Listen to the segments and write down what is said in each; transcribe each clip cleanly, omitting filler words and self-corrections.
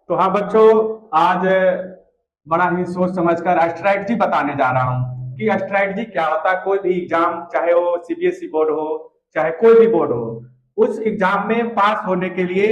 तो हाँ बच्चों, आज बड़ा ही सोच समझकर स्ट्रैटेजी बताने जा रहा हूँ कि स्ट्रैटेजी क्या होता है। कोई भी एग्जाम, चाहे वो सीबीएसई बोर्ड हो, चाहे कोई भी बोर्ड हो, उस एग्जाम में पास होने के लिए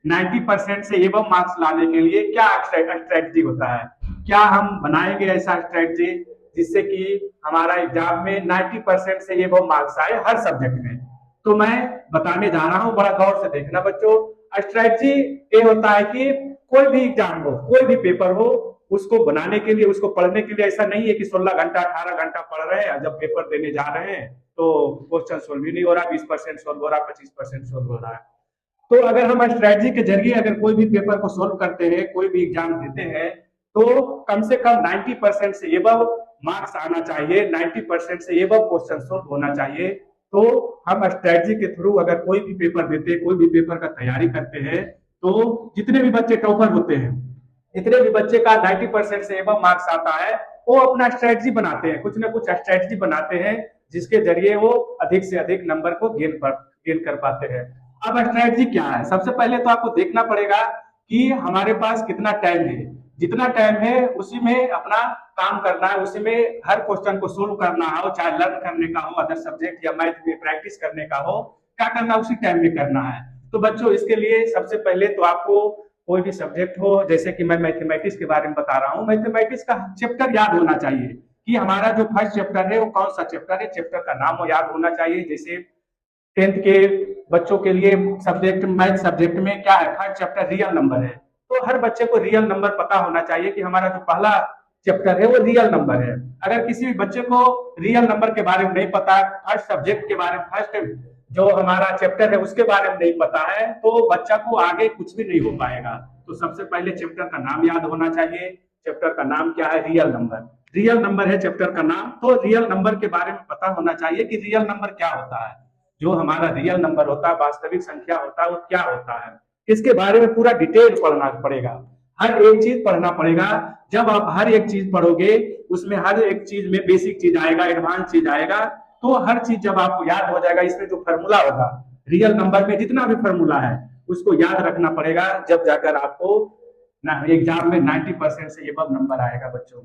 90% से एबव मार्क्स लाने के लिए क्या स्ट्रैटेजी होता है। क्या हम बनाएंगे ऐसा स्ट्रैटेजी जिससे कि हमारा एग्जाम में 90% से एबव मार्क्स आए हर सब्जेक्ट में। तो मैं बताने जा रहा हूँ, बड़ा गौर से देखना बच्चों। स्ट्रैटेजी ये होता है कि कोई भी एग्जाम हो, कोई भी पेपर हो, उसको बनाने के लिए, उसको पढ़ने के लिए ऐसा नहीं है कि 16 घंटा 18 घंटा पढ़ रहे हैं, जब पेपर देने जा रहे हैं तो क्वेश्चन सोल्व ही नहीं हो रहा, 20% सोल्व हो रहा, 25% सोल्व हो रहा है। तो अगर हम स्ट्रैटेजी के जरिए अगर कोई भी पेपर को सोल्व करते हैं, कोई भी एग्जाम देते हैं, तो कम से कम 90% से एबव मार्क्स आना चाहिए, 90% से एबव क्वेश्चन सोल्व होना चाहिए। तो हम स्ट्रैटेजी के थ्रू अगर कोई भी पेपर देते हैं, कोई भी पेपर का तैयारी करते हैं, तो जितने भी बच्चे टॉपर होते हैं, जितने भी बच्चे का 90% से एबव मार्क्स आता है, वो अपना स्ट्रैटेजी बनाते हैं, कुछ ना कुछ स्ट्रैटेजी बनाते हैं जिसके जरिए वो अधिक से अधिक नंबर को गेन कर पाते हैं। अब स्ट्रैटेजी क्या है, सबसे पहले तो आपको देखना पड़ेगा कि हमारे पास कितना टाइम है। जितना टाइम है उसी में अपना काम करना है, उसी में हर क्वेश्चन को सोल्व करना हो, चाहे लर्न करने का हो, अदर सब्जेक्ट या मैथ में प्रैक्टिस करने का हो, क्या करना उसी टाइम में करना है। तो बच्चों, इसके लिए सबसे पहले तो आपको कोई भी सब्जेक्ट हो, जैसे कि मैं मैथमेटिक्स के बारे में बता रहा हूँ, मैथमेटिक्स का चैप्टर याद होना चाहिए कि हमारा जो फर्स्ट चैप्टर है वो कौन सा चैप्टर है, चैप्टर का नाम वो याद होना चाहिए। जैसे 10th के बच्चों के लिए सब्जेक्ट मैथ सब्जेक्ट में क्या है, फर्स्ट चैप्टर रियल नंबर है। तो हर बच्चे को रियल नंबर पता होना चाहिए कि हमारा जो पहला चैप्टर है वो रियल नंबर है। अगर किसी भी बच्चे को रियल नंबर के बारे में नहीं पता, फर्स्ट सब्जेक्ट के बारे में, फर्स्ट जो हमारा चैप्टर है उसके बारे में नहीं पता है, तो बच्चा को आगे कुछ भी नहीं हो पाएगा। तो सबसे पहले चैप्टर का नाम याद होना चाहिए। चैप्टर का नाम क्या है, रियल नंबर। रियल नंबर है चैप्टर का नाम। तो रियल नंबर के बारे में पता होना चाहिए कि रियल नंबर क्या होता है, जो हमारा रियल नंबर होता है, वास्तविक संख्या होता है, वो क्या होता है, इसके बारे में पूरा डिटेल पढ़ना पड़ेगा। हर एक चीज पढ़ना पड़ेगा। जब आप हर एक चीज पढ़ोगे, उसमें हर एक चीज में बेसिक चीज आएगा, एडवांस चीज आएगा, तो हर चीज जब आपको याद हो जाएगा, इसमें जो फॉर्मूला होगा, रियल नंबर में जितना भी फॉर्मूला है उसको याद रखना पड़ेगा, जब जाकर आपको एग्जाम में 90% से एबव नंबर आएगा बच्चों।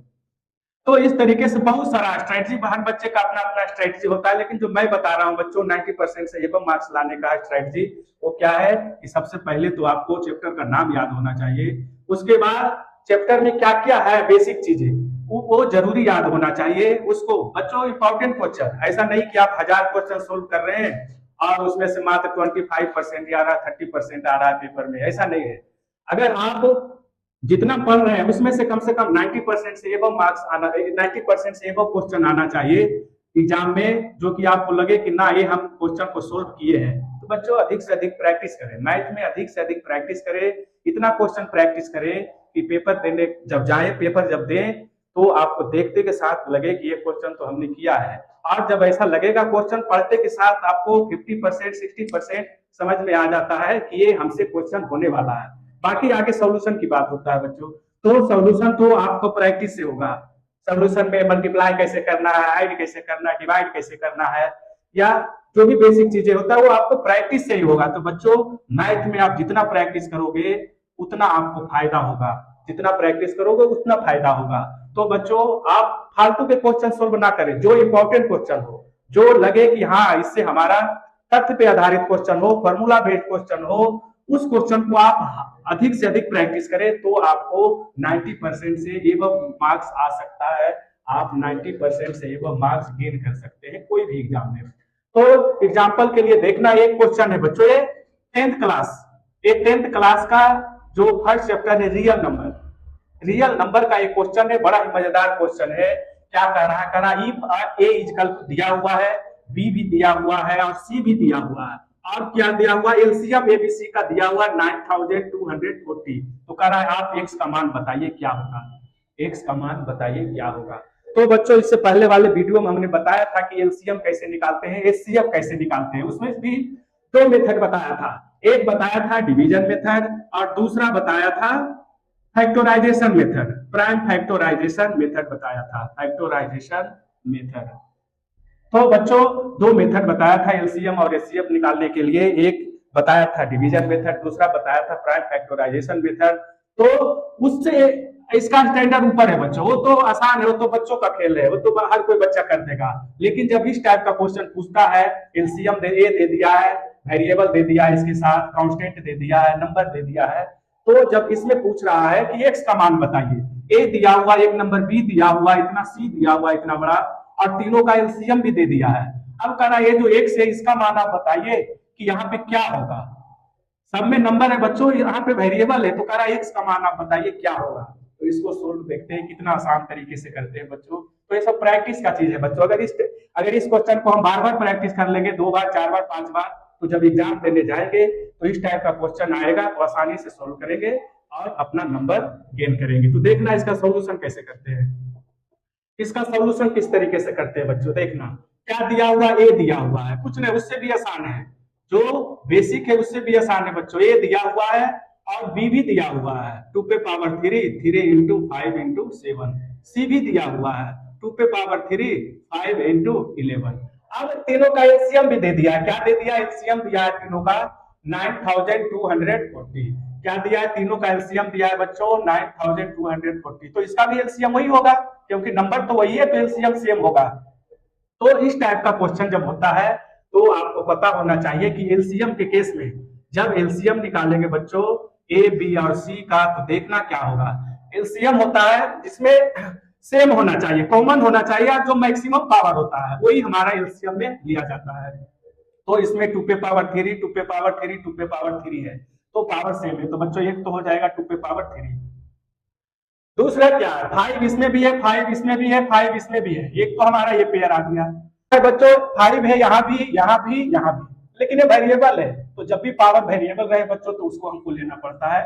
तो इस तरीके से बहुत सारा स्ट्रैटेजी, हर बच्चे का अपना अपना स्ट्रैटेजी होता है, लेकिन जो मैं बता रहा हूँ बच्चों 90% से एबव मार्क्स लाने का स्ट्रैटेजी, वो क्या है कि सबसे पहले तो आपको चैप्टर का नाम याद होना चाहिए। उसके बाद चैप्टर में क्या क्या है बेसिक चीजें, वो जरूरी याद होना चाहिए उसको। बच्चों, इंपॉर्टेंट क्वेश्चन, ऐसा नहीं कि आप 1000 क्वेश्चन सोल्व कर रहे हैं और उसमें से मात्र 25% आ रहा है, 30% आ रहा है पेपर में, ऐसा नहीं है। अगर आप जितना पढ़ रहे हैं उसमें से कम 90% से एबव मार्क्स आना, 90% से एबव क्वेश्चन आना चाहिए एग्जाम में, जो कि आपको लगे कि ना ये हम क्वेश्चन को सोल्व किए हैं। तो बच्चों, अधिक से अधिक प्रैक्टिस करें, मैथ में अधिक से अधिक प्रैक्टिस करें, इतना क्वेश्चन प्रैक्टिस करें कि पेपर देने जब जाए, पेपर जब दें, तो आपको देखते के साथ लगे कि ये क्वेश्चन तो हमने किया है। और जब ऐसा लगेगा, क्वेश्चन पढ़ते के साथ आपको 50% 60% समझ में आ जाता है कि ये हमसे क्वेश्चन होने वाला है। बाकी आगे सॉल्यूशन की बात होता है बच्चों। तो सॉल्यूशन तो आपको प्रैक्टिस से होगा। सॉल्यूशन में मल्टीप्लाई कैसे करना है, ऐड कैसे करना है, डिवाइड कैसे करना है, या जो भी बेसिक चीजें होता है वो आपको प्रैक्टिस से ही होगा। तो बच्चों, मैथ में आप जितना प्रैक्टिस करोगे उतना आपको फायदा होगा, जितना प्रैक्टिस करोगे उतना फायदा होगा। तो बच्चों, आप फालतू के क्वेश्चन सोल्व ना करें, जो इंपॉर्टेंट क्वेश्चन हो, जो लगे कि हाँ इससे हमारा तथ्य पे आधारित क्वेश्चन हो, फॉर्मूला बेस्ड क्वेश्चन हो, उस क्वेश्चन को आप अधिक से अधिक प्रैक्टिस करें, तो आपको 90% से एबव मार्क्स आ सकता है। आप 90% से एबव मार्क्स गेन कर सकते हैं कोई भी एग्जाम में। तो एग्जाम्पल के लिए देखना, एक क्वेश्चन है बच्चों, ये 10th क्लास, ये 10th क्लास का जो फर्स्ट चैप्टर है रियल नंबर, रियल नंबर का एक क्वेश्चन है, बड़ा ही मजेदार क्वेश्चन है। क्या कह रहा है, इफ ए इजकल दिया हुआ है, बी भी दिया हुआ है और सी भी दिया हुआ है, और क्या दिया हुआ, एलसीएम एबीसी का दिया हुआ 9240। तो कह रहा है आप एक्स का मान बताइए क्या होगा, एक्स का मान बताइए क्या होगा। तो बच्चों, इससे पहले वाले वीडियो में हमने बताया था कि एलसीएम कैसे निकालते हैं, एचसीएफ कैसे निकालते हैं, उसमें भी दो मेथड बताया था। एक बताया था डिवीजन मेथड और दूसरा बताया था factorization method, prime factorization method बताया था, फैक्टराइजेशन मेथड। तो बच्चों, दो मेथड बताया था एलसीएम और एचसीएफ निकालने के लिए, एक बताया था डिवीजन मेथड, दूसरा बताया था प्राइम फैक्टराइजेशन मेथड। तो उससे इसका स्टैंडर्ड ऊपर है बच्चों, वो तो आसान है, वो तो बच्चों का खेल है, वो तो हर कोई बच्चा कर देगा। लेकिन जब इस टाइप का क्वेश्चन पूछता है, एलसीएम दे दिया है, वेरिएबल दे दिया है, इसके साथ कांस्टेंट दे दिया है, नंबर दे दिया है, तो जब इसमें पूछ रहा है कि एक्स का मान बताइए, ए दिया हुआ एक नंबर, बी दिया हुआ इतना, सी दिया हुआ इतना बड़ा, और तीनों का एलसीएम भी दे दिया है। अब कह रहा है ये जो एक्स है इसका मान आप बताइए कि यहाँ पे क्या होगा। सब में नंबर है बच्चों, यहाँ पे वेरिएबल है, तो कह रहा है एक्स का मान आप बताइए क्या होगा। तो इसको सोल्व देखते हैं कितना आसान तरीके से करते हैं बच्चों। तो ये सब प्रैक्टिस का चीज है बच्चों। अगर इस क्वेश्चन को हम बार बार प्रैक्टिस कर लेंगे, 2 बार 4 बार 5 बार, तो जब एग्जाम देने जाएंगे तो इस टाइप का क्वेश्चन आएगा तो आसानी से सोल्व करेंगे और अपना नंबर गेन करेंगे। तो देखना इसका सोल्यूशन कैसे करते हैं, इसका सोल्यूशन किस तरीके से करते हैं बच्चों। देखना क्या दिया हुआ, ए दिया हुआ है, कुछ नहीं उससे भी आसान है, जो बेसिक है उससे भी आसान है बच्चों। ए दिया हुआ है और बी भी दिया हुआ है, 2 पे पावर 3, 3 इंटू 5 इंटू 7। सी भी दिया हुआ है, 2 पे पावर 3, 5 इंटू 11। अब तीनों का एलसीएम भी दे दिया है, क्या दे दिया, एलसीएम दिया है तीनों का 9240। क्या दिया है, तीनों का एलसीएम दिया है बच्चों 9240, तो इसका भी एलसीएम वही होगा क्योंकि नंबर तो वही है, तो एलसीएम सेम होगा। तो इस टाइप का क्वेश्चन जब होता है तो आपको पता होना चाहिए कि एलसीएम के केस में जब एलसीएम निकालेंगे बच्चों ए बी और सी का, तो देखना क्या होगा। एलसीएम होता है जिसमें सेम होना चाहिए, कॉमन होना चाहिए, जो मैक्सिमम पावर होता है वही हमारा एलसीएम में लिया जाता है। तो इसमें 2 पे पावर 3, 2 पे पावर 3, 2 पे पावर 3 है, तो पावर सेम है, तो बच्चों एक तो हो जाएगा 2 पे पावर 3। दूसरा क्या है, 5 इसमें भी है, 5 इसमें भी है, 5 इसमें भी है, एक तो हमारा ये पेयर आ गया बच्चों। 5 है यहाँ भी, यहाँ भी, यहाँ भी, लेकिन ये वेरिएबल है, तो जब भी पावर वेरिएबल रहे बच्चों तो उसको हमको लेना पड़ता है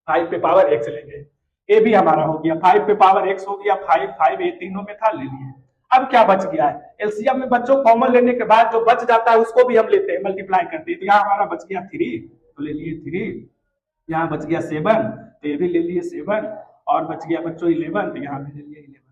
5 पे पावर एक्स लेंगे। ए भी हमारा हो गया, 5 पे पावर एक्स हो गया, 5 5 ये तीनों में था, ले लिए। अब क्या बच गया है, एलसीएम में बच्चों कॉमन लेने के बाद जो बच जाता है उसको भी हम लेते हैं, मल्टीप्लाई करते हैं। तो यहाँ हमारा बच गया 3, तो ले लिए 3, यहाँ बच गया 7, तो ये भी ले लिए 7, और बच गया बच्चों 11, तो यहाँ भी ले लिए 11।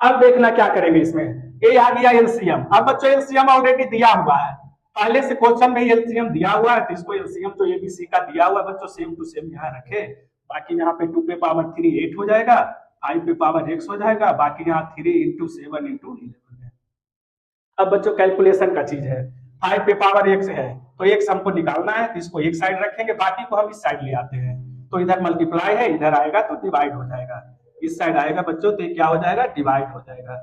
अब देखना क्या करेंगे इसमें, ए आ गया एलसीएम। अब बच्चों एलसीएम ऑलरेडी दिया हुआ है, पहले से क्वेश्चन में एलसीएम दिया हुआ है, तो इसको एलसीएम तो एबीसी का दिया हुआ है बच्चों, सेम टू सेम यहाँ रखे। बाकी यहाँ पे 2 पे पावर 3 8 हो जाएगा, 5 पे पावर x हो जाएगा, बाकी यहाँ 3 इंटू 7 इंटू 11 है। अब बच्चों कैलकुलेशन का चीज है, 5 पे पावर x है तो x हमको निकालना है, तो इसको एक साइड रखेंगे, बाकी को हम इस साइड ले आते हैं। तो इधर मल्टीप्लाई है, इधर आएगा तो डिवाइड हो जाएगा, इस साइड आएगा बच्चों तो क्या हो जाएगा, डिवाइड हो जाएगा।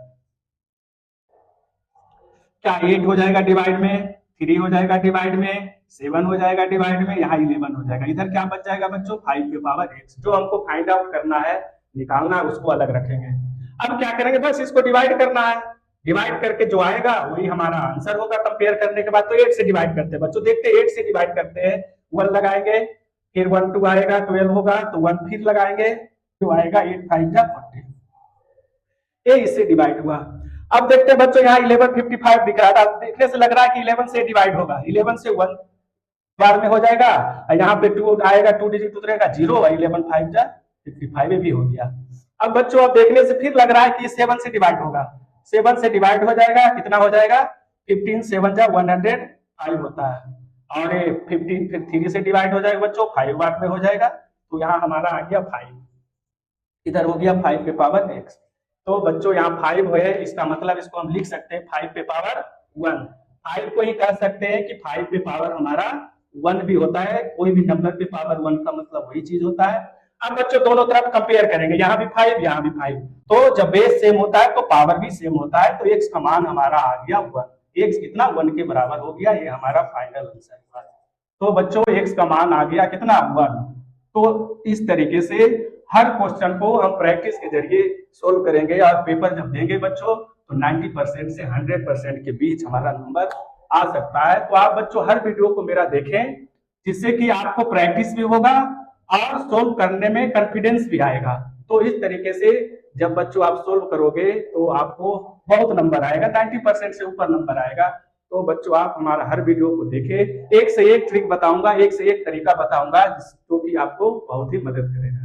क्या 8 हो जाएगा डिवाइड में, 3 हो जाएगा डिवाइड में, 7 हो जाएगा डिवाइड में, यहाँ 11 हो जाएगा। इधर क्या बच जाएगा बच्चों, 5 पे पावर x। जो हमको फाइंड आउट करना है, निकालना है, उसको अलग रखेंगे। अब क्या करेंगे, बस इसको डिवाइड करना है, डिवाइड करके जो आएगा वही हमारा आंसर होगा। कंपेयर करने के बाद तो 8 से डिवाइड करते हैं बच्चों, देखते हैं 8 से डिवाइड करते हैं, 1 लगाएंगे, फिर 1 2 आएगा, 12 होगा, तो 1 फिर लगाएंगे, तो आएगा 8 5 जा 40, ये इससे डिवाइड हुआ। अब देखते हैं बच्चों यहाँ 1155 दिख रहा है, देखने से लग रहा है कि 11 से डिवाइड होगा, 11 से 1 बार में हो जाएगा, यहाँ पे 2 आएगा, 2 डिजिट उतरेगा 0, 11 5 जा 55 भी हो गया। अब बच्चों अब देखने से फिर लग रहा है कि 7 से डिवाइड होगा, 7 से डिवाइड हो जाएगा, कितना हो जाएगा, 15 7 जा 105 होता है, और 15 फिर 3 से डिवाइड हो जाएगा बच्चों, 5 बार में हो जाएगा, तो यहाँ हमारा आ गया 5, इधर हो गया 5 पे पावर x। तो बच्चों यहाँ 5 है, इसका मतलब इसको हम लिख सकते हैं 5 पे पावर 1। 5 को ही कह सकते हैं कि 5 पे पावर हमारा 1 भी होता है, कोई भी नंबर पे पावर 1 का मतलब वही चीज होता है। अब बच्चों दोनों तरफ कंपेयर करेंगे, यहाँ भी 5 यहाँ भी 5, तो जब बेस सेम होता है तो पावर भी सेम होता है, तो x का मान हमारा आ गया 1, x कितना 1 के बराबर हो गया, ये हमारा फाइनल आंसर है। तो बच्चों x का मान आ गया कितना 1। तो इस तरीके से हर क्वेश्चन को हम प्रैक्टिस के जरिए सोल्व करेंगे, और पेपर जब देंगे बच्चों तो 90% से 100% के बीच हमारा नंबर आ सकता है। तो आप बच्चों हर वीडियो को मेरा देखें, जिससे कि आपको प्रैक्टिस भी होगा और सोल्व करने में कॉन्फिडेंस भी आएगा। तो इस तरीके से जब बच्चों आप सोल्व करोगे तो आपको बहुत नंबर आएगा, 90% से ऊपर नंबर आएगा। तो बच्चों आप हमारा हर वीडियो को देखें, एक से एक ट्रिक बताऊंगा, एक से एक तरीका बताऊंगा, जो कि आपको बहुत ही मदद करेगा।